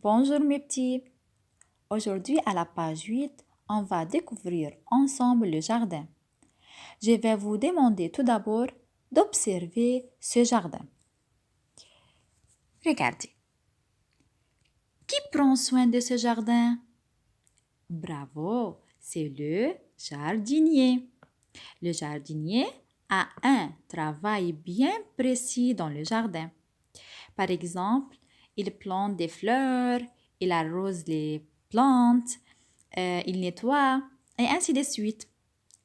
Bonjour mes petits. Aujourd'hui à la page 8, on va découvrir ensemble le jardin. Je vais vous demander tout d'abord d'observer ce jardin. Regardez. Qui prend soin de ce jardin? Bravo, c'est le jardinier. Le jardinier a un travail bien précis dans le jardin. Par exemple, il plante des fleurs, il arrose les plantes, il nettoie, et ainsi de suite.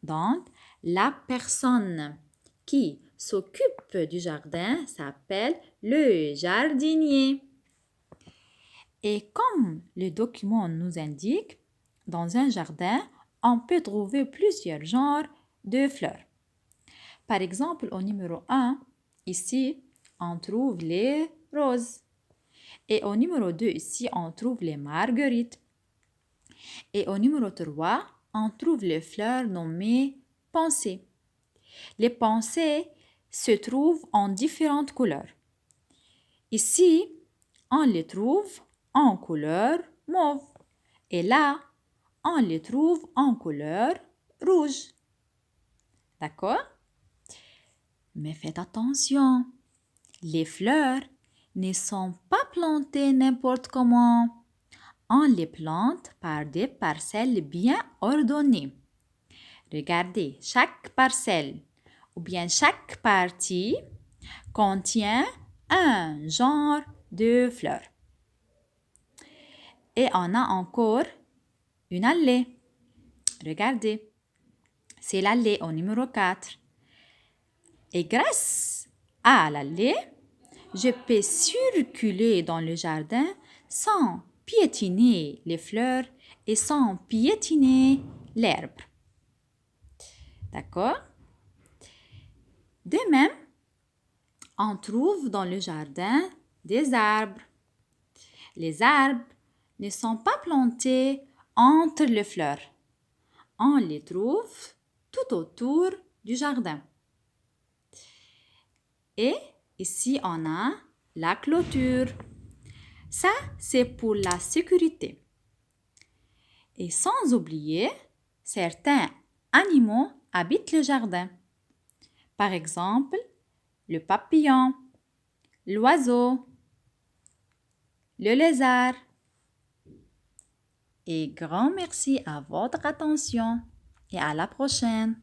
Donc, la personne qui s'occupe du jardin s'appelle le jardinier. Et comme le document nous indique, dans un jardin, on peut trouver plusieurs genres de fleurs. Par exemple, au numéro 1, ici, on trouve les roses. Et au numéro 2, ici, on trouve les marguerites. Et au numéro 3, on trouve les fleurs nommées pensées. Les pensées se trouvent en différentes couleurs. Ici, on les trouve en couleur mauve. Et là, on les trouve en couleur rouge. D'accord? Mais faites attention, les fleurs ne sont pas plantées n'importe comment. On les plante par des parcelles bien ordonnées. Regardez, chaque parcelle ou bien chaque partie contient un genre de fleurs. Et on a encore une allée. Regardez, c'est l'allée au numéro 4. Et grâce à l'allée, je peux circuler dans le jardin sans piétiner les fleurs et sans piétiner l'herbe. D'accord? De même, on trouve dans le jardin des arbres. Les arbres ne sont pas plantés entre les fleurs. On les trouve tout autour du jardin. Et ici, on a la clôture. Ça, c'est pour la sécurité. Et sans oublier, certains animaux habitent le jardin. Par exemple, le papillon, l'oiseau, le lézard. Et grand merci à votre attention et à la prochaine.